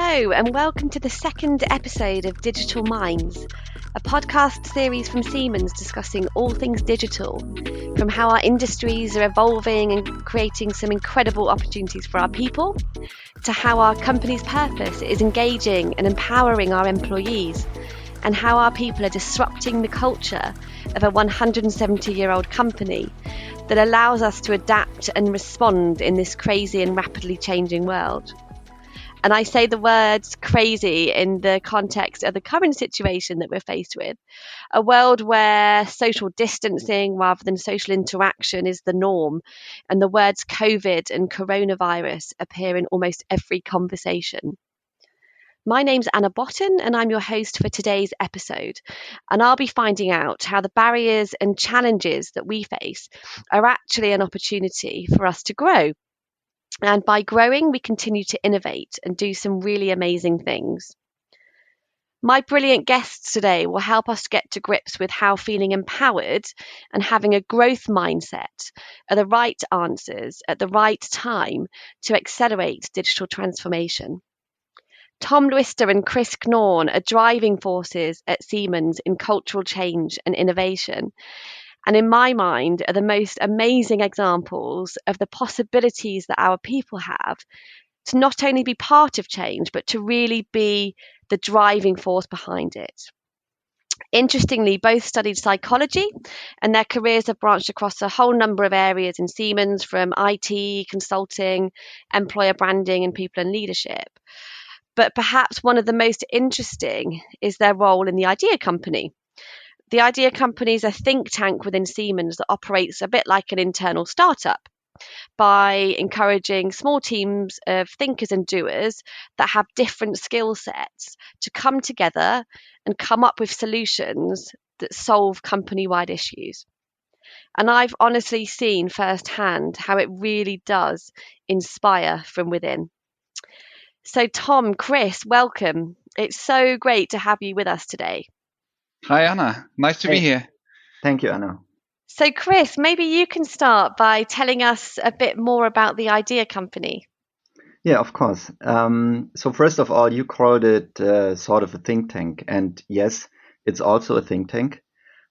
Hello, and welcome to the second episode of Digital Minds, a podcast series from Siemens discussing all things digital, from how our industries are evolving and creating some incredible opportunities for our people, to how our company's purpose is engaging and empowering our employees, and how our people are disrupting the culture of a 170-year-old company that allows us to adapt and respond in this crazy and rapidly changing world. And I say the words crazy in the context of the current situation that we're faced with, a world where social distancing rather than social interaction is the norm, and the words COVID and coronavirus appear in almost every conversation. My name's Anna Botten, and I'm your host for today's episode. And I'll be finding out how the barriers and challenges that we face are actually an opportunity for us to grow. And by growing, we continue to innovate and do some really amazing things. My brilliant guests today will help us get to grips with how feeling empowered and having a growth mindset are the right answers at the right time to accelerate digital transformation. Tom Luister and Chris Knorn are driving forces at Siemens in cultural change and innovation, and in my mind are the most amazing examples of the possibilities that our people have to not only be part of change, but to really be the driving force behind it. Interestingly, both studied psychology, and their careers have branched across a whole number of areas in Siemens, from IT, consulting, employer branding, and people and leadership. But perhaps one of the most interesting is their role in the Idea Company. The Idea Company is a think tank within Siemens that operates a bit like an internal startup by encouraging small teams of thinkers and doers that have different skill sets to come together and come up with solutions that solve company-wide issues. And I've honestly seen firsthand how it really does inspire from within. So Tom, Chris, welcome. It's so great to have you with us today. Hi, Anna. Nice to be here. Thank you, Anna. So Chris, maybe you can start by telling us a bit more about the Idea Company. Yeah, of course. So first of all, you called it sort of a think tank. And yes, it's also a think tank.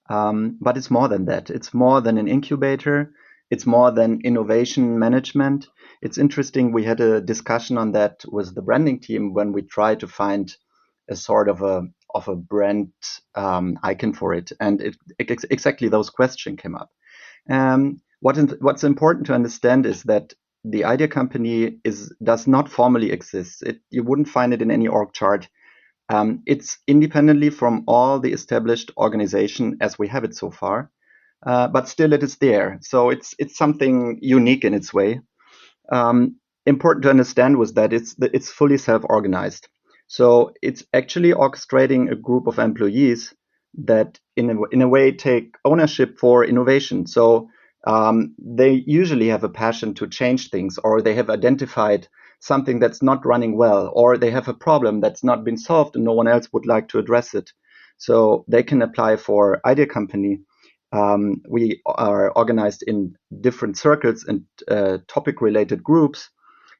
But it's more than that. It's more than an incubator. It's more than innovation management. It's interesting. We had a discussion on that with the branding team when we tried to find a sort of a brand icon for it, and exactly those questions came up. What's important to understand is that the Idea Company does not formally exist. You wouldn't find it in any org chart. It's independently from all the established organization as we have it so far, but still it is there. So it's something unique in its way. Important to understand was that it's fully self-organized. So it's actually orchestrating a group of employees that in a way take ownership for innovation. So they usually have a passion to change things, or they have identified something that's not running well, or they have a problem that's not been solved and no one else would like to address it. So they can apply for Idea Company. We are organized in different circles and topic-related groups.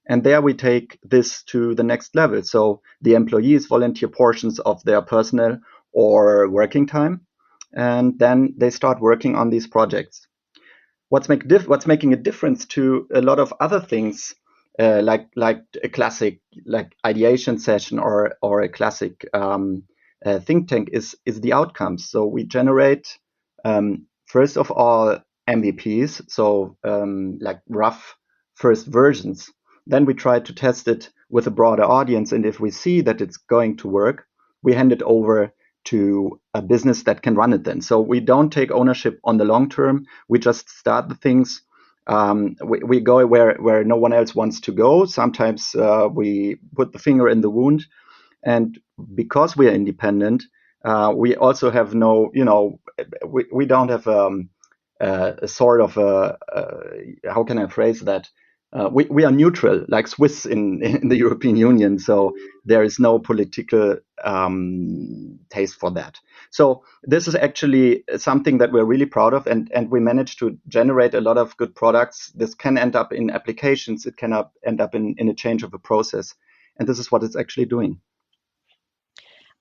And there we take this to the next level. So the employees volunteer portions of their personal or working time, and then they start working on these projects. What's making a difference to a lot of other things, like a classic ideation session or a classic think tank is the outcomes. So we generate first of all MVPs, so like rough first versions. Then we try to test it with a broader audience, and if we see that it's going to work, we hand it over to a business that can run it then. So we don't take ownership on the long term. We just start the things. We go where no one else wants to go. Sometimes we put the finger in the wound. And because we are independent, we also have no, we don't have a sort of how can I phrase that? We are neutral, like Swiss in the European Union, so there is no political taste for that. So this is actually something that we're really proud of, and we managed to generate a lot of good products. This can end up in applications, it can end up in a change of a process, And this is what it's actually doing.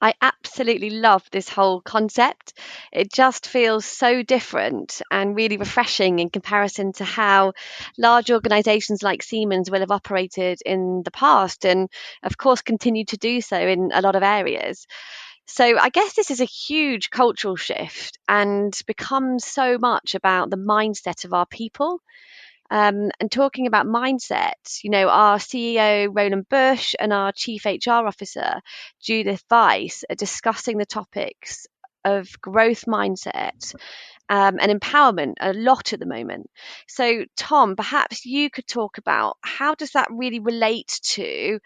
I absolutely love this whole concept. It just feels so different and really refreshing in comparison to how large organizations like Siemens will have operated in the past and, of course, continue to do so in a lot of areas. So I guess this is a huge cultural shift and becomes so much about the mindset of our people. And talking about mindset, our CEO, Roland Bush, and our Chief HR Officer, Judith Weiss, are discussing the topics of growth mindset and empowerment a lot at the moment. So, Tom, perhaps you could talk about how does that really relate to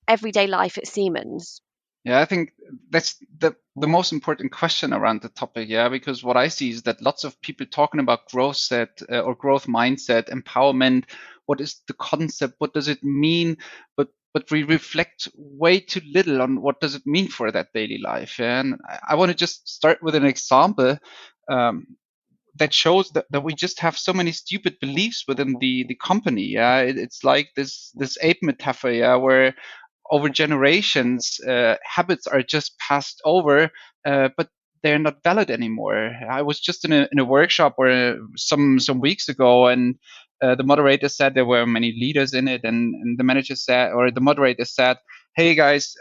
everyday life at Siemens? Yeah, I think that's the most important question around the topic. Yeah, because what I see is that lots of people talking about growth set or growth mindset, empowerment. What is the concept? What does it mean? But we reflect way too little on what does it mean for that daily life. Yeah? And I want to just start with an example. That shows that we just have so many stupid beliefs within the company. Yeah, it's like this ape metaphor. Yeah, where over generations, habits are just passed over, but they're not valid anymore. I was just in a workshop where some weeks ago, and the moderator said there were many leaders in it, and the manager said, or the moderator said, "Hey guys,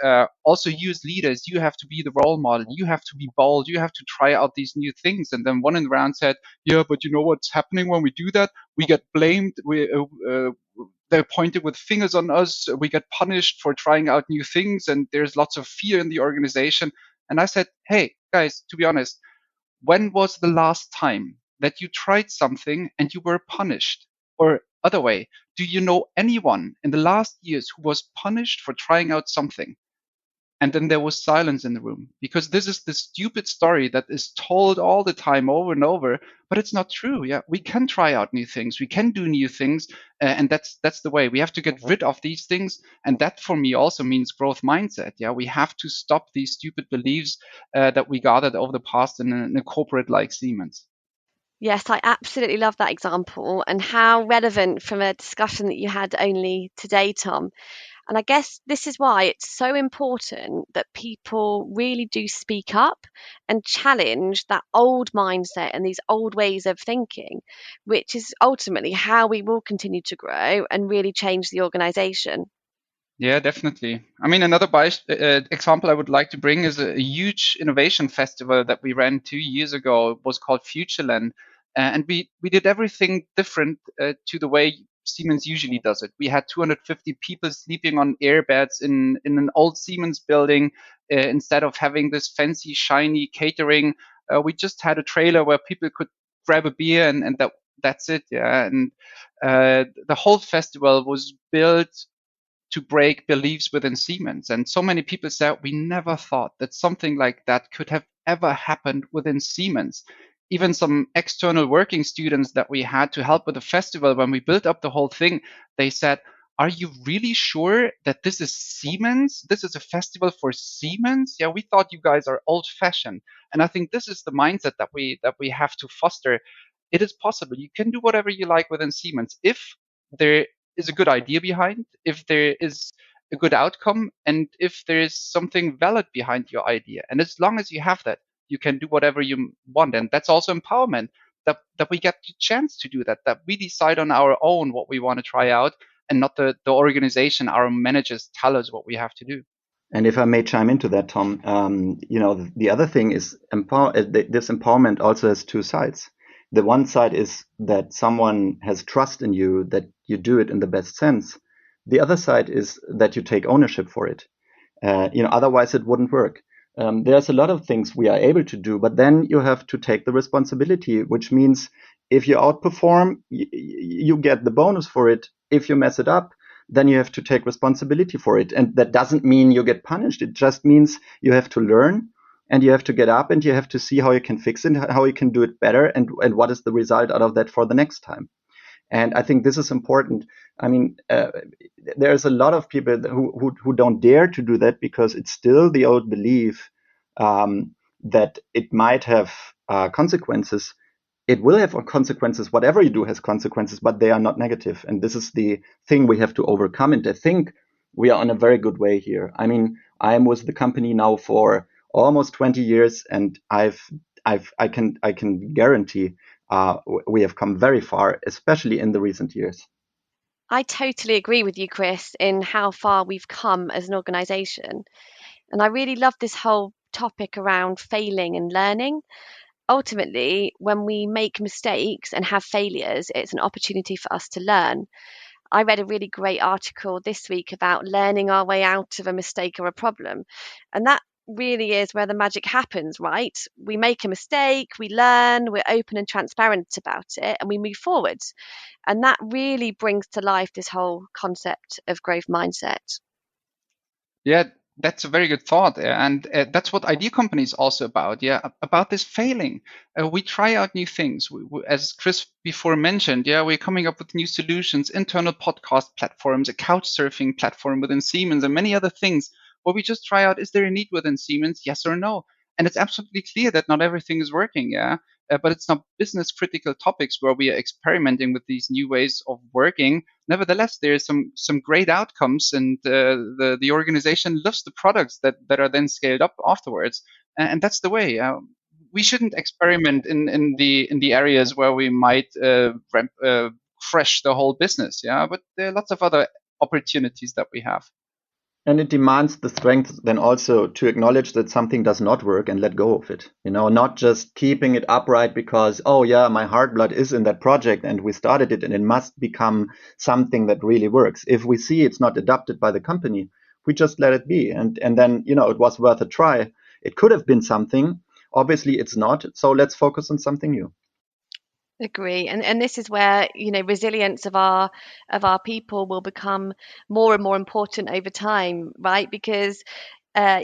also you as leaders, you have to be the role model. You have to be bold. You have to try out these new things." And then one in the round said, "Yeah, but you know what's happening when we do that? We get blamed. They're pointed with fingers on us. We get punished for trying out new things, and there's lots of fear in the organization." And I said, "Hey, guys, to be honest, when was the last time that you tried something and you were punished? Or other way, do you know anyone in the last years who was punished for trying out something?" And then there was silence in the room because this is the stupid story that is told all the time over and over, but it's not true. Yeah, we can try out new things, we can do new things, and that's the way. We have to get rid of these things, and that for me also means growth mindset. Yeah, we have to stop these stupid beliefs that we gathered over the past in a corporate like Siemens. Yes, I absolutely love that example and how relevant from a discussion that you had only today, Tom. And I guess this is why it's so important that people really do speak up and challenge that old mindset and these old ways of thinking, which is ultimately how we will continue to grow and really change the organization. Yeah, definitely. I mean, another example I would like to bring is a huge innovation festival that we ran 2 years ago. It was called Futureland. And we did everything different to the way Siemens usually does it. We had 250 people sleeping on air beds in an old Siemens building. Instead of having this fancy, shiny catering, we just had a trailer where people could grab a beer and that's it. Yeah. And the whole festival was built to break beliefs within Siemens. And so many people said, we never thought that something like that could have ever happened within Siemens. Even some external working students that we had to help with the festival, when we built up the whole thing, they said, "Are you really sure that this is Siemens? This is a festival for Siemens? Yeah, we thought you guys are old fashioned." And I think this is the mindset that we have to foster. It is possible. You can do whatever you like within Siemens if there is a good idea behind, if there is a good outcome, and if there is something valid behind your idea. And as long as you have that, you can do whatever you want. And that's also empowerment, that we get the chance to do that we decide on our own what we want to try out, and not the organization, our managers tell us what we have to do. And if I may chime into that, Tom, the other thing is this empowerment also has two sides. The one side is that someone has trust in you, that you do it in the best sense. The other side is that you take ownership for it. Otherwise it wouldn't work. There's a lot of things we are able to do, but then you have to take the responsibility, which means if you outperform, you get the bonus for it. If you mess it up, then you have to take responsibility for it. And that doesn't mean you get punished. It just means you have to learn, and you have to get up, and you have to see how you can fix it, how you can do it better, and what is the result out of that for the next time. And I think this is important. I mean, there's a lot of people who don't dare to do that because it's still the old belief that it might have consequences. It will have consequences. Whatever you do has consequences, but they are not negative. And this is the thing we have to overcome. And I think we are on a very good way here. I mean, I'm with the company now for almost 20 years, and I can guarantee we have come very far, especially in the recent years. I totally agree with you, Chris, in how far we've come as an organization. And I really love this whole topic around failing and learning. Ultimately, when we make mistakes and have failures, it's an opportunity for us to learn. I read a really great article this week about learning our way out of a mistake or a problem. And that really is where the magic happens, right? We make a mistake, we learn, we're open and transparent about it, and we move forward. And that really brings to life this whole concept of growth mindset. Yeah, that's a very good thought. And that's what idea company is also about. Yeah, about this failing. We try out new things. As Chris before mentioned, yeah, we're coming up with new solutions, internal podcast platforms, a couch surfing platform within Siemens, and many other things where we just try out, is there a need within Siemens? Yes or no? And it's absolutely clear that not everything is working. Yeah. But it's not business critical topics where we are experimenting with these new ways of working. Nevertheless, there is some great outcomes, and the organization loves the products that are then scaled up afterwards. And that's the way. We shouldn't experiment in the areas where we might crash the whole business. Yeah, but there are lots of other opportunities that we have. And it demands the strength then also to acknowledge that something does not work and let go of it. Not just keeping it upright because, oh yeah, my heart blood is in that project and we started it and it must become something that really works. If we see it's not adopted by the company, we just let it be. And then, it was worth a try. It could have been something. Obviously it's not. So let's focus on something new. Agree. And this is where, resilience of our people will become more and more important over time, right? Because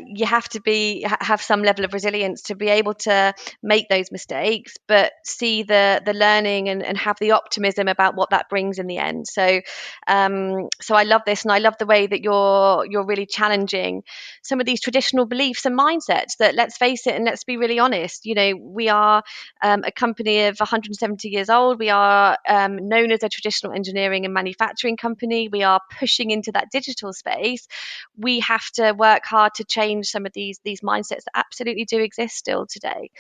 you have to have some level of resilience to be able to make those mistakes, but see the learning and have the optimism about what that brings in the end. So I love this, and I love the way that you're really challenging some of these traditional beliefs and mindsets that, let's face it and let's be really honest, we are a company of 170 years old. We are known as a traditional engineering and manufacturing company. We are pushing into that digital space. We have to work hard to change some of these mindsets that absolutely do exist still today.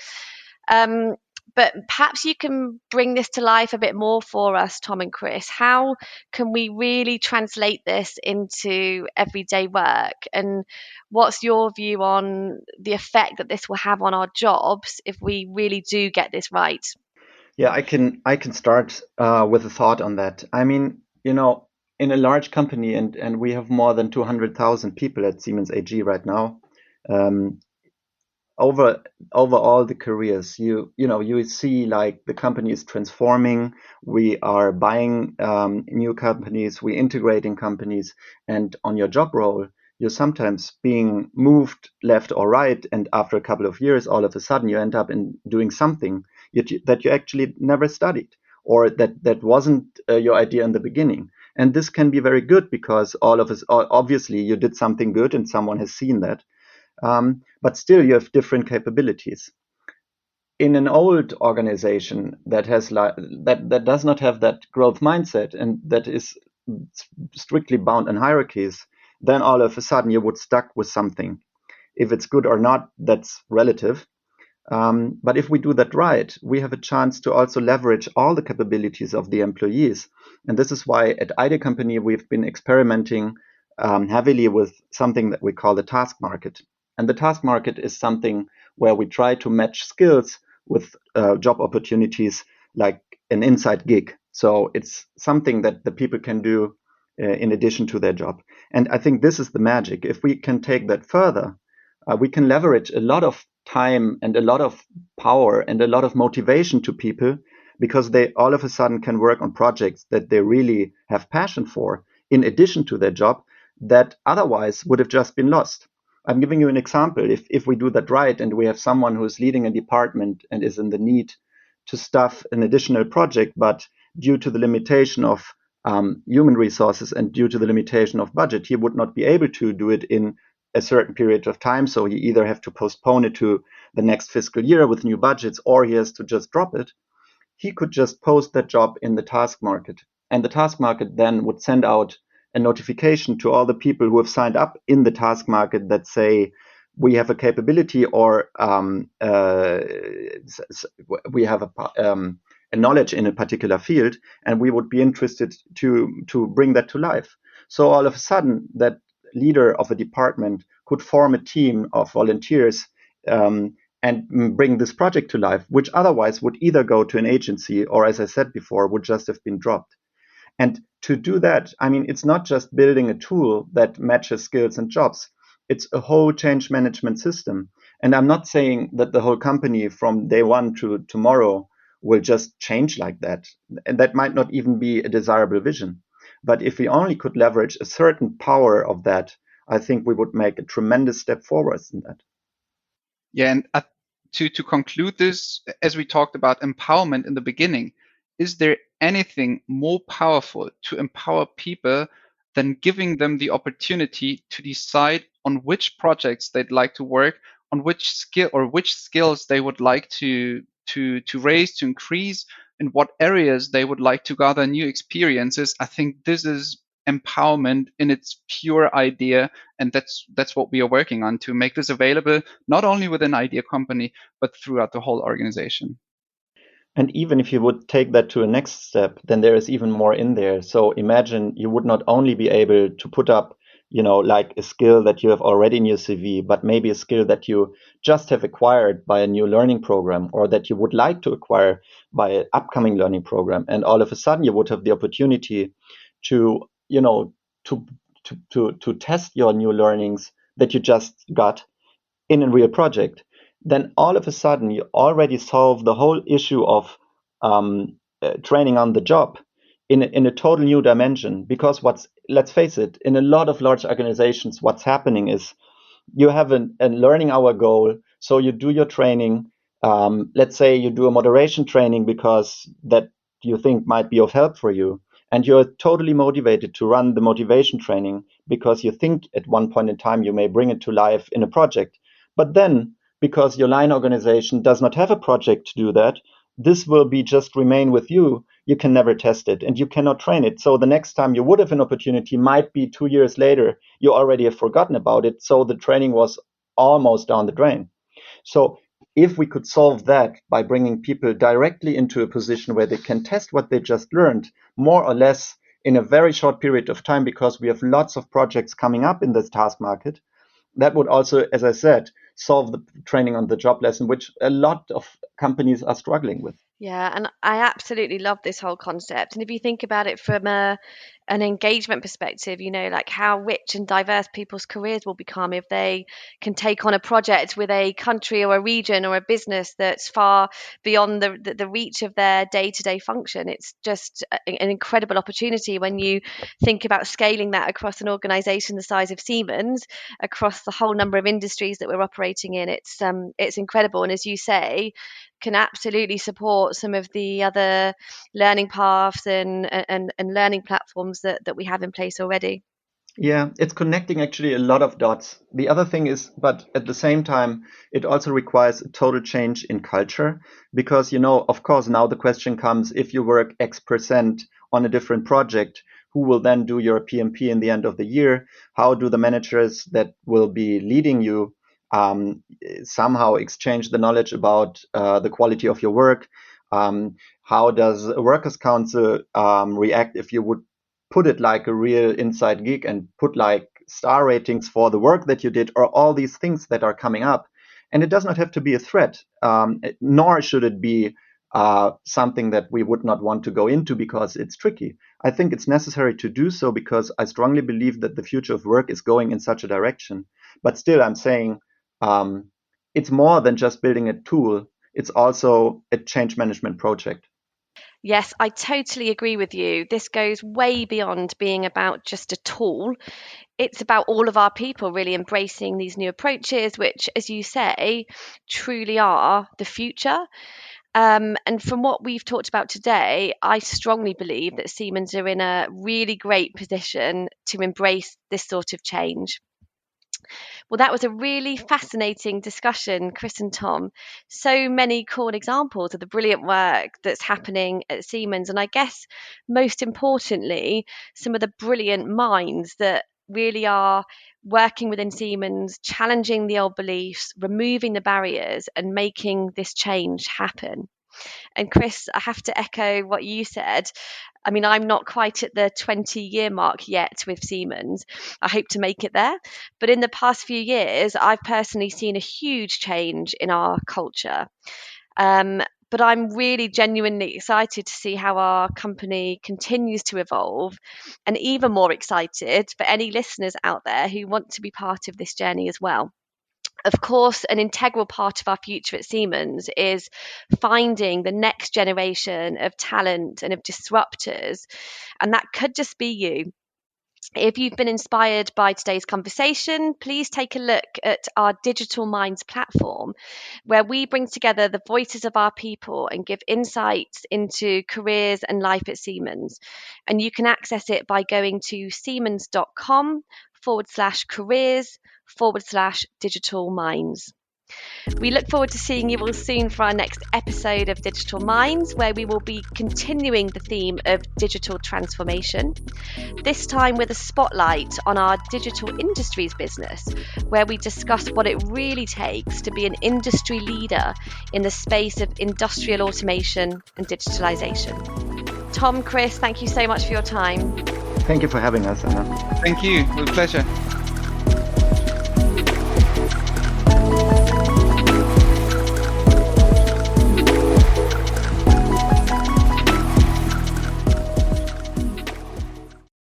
But perhaps you can bring this to life a bit more for us, Tom and Chris. How can we really translate this into everyday work? And what's your view on the effect that this will have on our jobs if we really do get this right? Yeah, I can start with a thought on that. I mean, in a large company, and we have more than 200,000 people at Siemens AG right now. Um, over all the careers, you see like the company is transforming. We are buying new companies, we integrating companies, and on your job role, you're sometimes being moved left or right, and after a couple of years, all of a sudden you end up in doing something that you actually never studied, or that wasn't your idea in the beginning. And this can be very good because all of us, obviously, you did something good, and someone has seen that. But still, you have different capabilities. In an old organization that has that does not have that growth mindset and that is strictly bound in hierarchies, then all of a sudden you would stuck with something. If it's good or not, that's relative. But if we do that right, we have a chance to also leverage all the capabilities of the employees. And this is why at ID Company we've been experimenting heavily with something that we call the task market. And the task market is something where we try to match skills with job opportunities like an inside gig. So it's something that the people can do in addition to their job. And I think this is the magic. If we can take that further, we can leverage a lot of time and a lot of power and a lot of motivation to people because they all of a sudden can work on projects that they really have passion for in addition to their job that otherwise would have just been lost. I'm giving you an example. If we do that right and we have someone who is leading a department and is in the need to staff an additional project, but due to the limitation of human resources and due to the limitation of budget, he would not be able to do it in a certain period of time. So he either have to postpone it to the next fiscal year with new budgets, or he has to just drop it. He could just post that job in the task market. And the task market then would send out a notification to all the people who have signed up in the task market that say, we have a capability or we have a knowledge in a particular field, and we would be interested to bring that to life. So all of a sudden, that leader of a department could form a team of volunteers and bring this project to life, which otherwise would either go to an agency or, as I said before, would just have been dropped. And to do that, I mean, it's not just building a tool that matches skills and jobs. It's a whole change management system. And I'm not saying that the whole company from day one to tomorrow will just change like that. And that might not even be a desirable vision. But if we only could leverage a certain power of that, I think we would make a tremendous step forwards in that. Yeah, and to conclude this, as we talked about empowerment in the beginning, is there anything more powerful to empower people than giving them the opportunity to decide on which projects they'd like to work, on which skills they would like to raise, to increase, in what areas they would like to gather new experiences? I think this is empowerment in its pure idea, and that's what we are working on, to make this available not only within Idea Company but throughout the whole organization. And even if you would take that to a next step, then there is even more in there. So imagine you would not only be able to put up, like a skill that you have already in your CV, but maybe a skill that you just have acquired by a new learning program, or that you would like to acquire by an upcoming learning program. And all of a sudden you would have the opportunity to, to test your new learnings that you just got in a real project. Then all of a sudden you already solve the whole issue of training on the job in a total new dimension. Because let's face it, in a lot of large organizations, what's happening is you have a learning hour goal. So you do your training. Let's say you do a moderation training because that you think might be of help for you. And you're totally motivated to run the motivation training because you think at one point in time you may bring it to life in a project. But then, because your line organization does not have a project to do that, this will be just remain with you. You can never test it and you cannot train it. So the next time you would have an opportunity might be 2 years later. You already have forgotten about it. So the training was almost down the drain. So if we could solve that by bringing people directly into a position where they can test what they just learned, more or less in a very short period of time, because we have lots of projects coming up in this task market, that would also, as I said, solve the training on the job lesson, which a lot of companies are struggling with. Yeah, and I absolutely love this whole concept. And if you think about it from an engagement perspective, like how rich and diverse people's careers will become if they can take on a project with a country or a region or a business that's far beyond the reach of their day-to-day function. It's just an incredible opportunity when you think about scaling that across an organization the size of Siemens, across the whole number of industries that we're operating in. It's incredible. And as you say, can absolutely support some of the other learning paths and learning platforms that we have in place already. Yeah, it's connecting actually a lot of dots. The other thing is, but at the same time, it also requires a total change in culture because, of course, now the question comes, if you work X% on a different project, who will then do your PMP in the end of the year? How do the managers that will be leading you somehow exchange the knowledge about the quality of your work? How does a workers' council react if you would put it like a real inside gig and put like star ratings for the work that you did, or all these things that are coming up? And it does not have to be a threat, nor should it be something that we would not want to go into because it's tricky. I think it's necessary to do so because I strongly believe that the future of work is going in such a direction. But still, I'm saying it's more than just building a tool. It's also a change management project. Yes, I totally agree with you. This goes way beyond being about just a tool. It's about all of our people really embracing these new approaches, which, as you say, truly are the future. And from what we've talked about today, I strongly believe that Siemens are in a really great position to embrace this sort of change. Well, that was a really fascinating discussion, Chris and Tom. So many cool examples of the brilliant work that's happening at Siemens. And I guess most importantly, some of the brilliant minds that really are working within Siemens, challenging the old beliefs, removing the barriers, and making this change happen. And Chris, I have to echo what you said. I mean, I'm not quite at the 20-year mark yet with Siemens. I hope to make it there. But in the past few years, I've personally seen a huge change in our culture. But I'm really genuinely excited to see how our company continues to evolve, and even more excited for any listeners out there who want to be part of this journey as well. Of course, an integral part of our future at Siemens is finding the next generation of talent and of disruptors. And that could just be you. If you've been inspired by today's conversation, please take a look at our Digital Minds platform, where we bring together the voices of our people and give insights into careers and life at Siemens. And you can access it by going to siemens.com/careers/digital minds. We look forward to seeing you all soon for our next episode of Digital Minds, where we will be continuing the theme of digital transformation, this time with a spotlight on our digital industries business, where we discuss what it really takes to be an industry leader in the space of industrial automation and digitalization. Tom, Chris, thank you so much for your time. Thank you for having us, Anna. Thank you. With pleasure.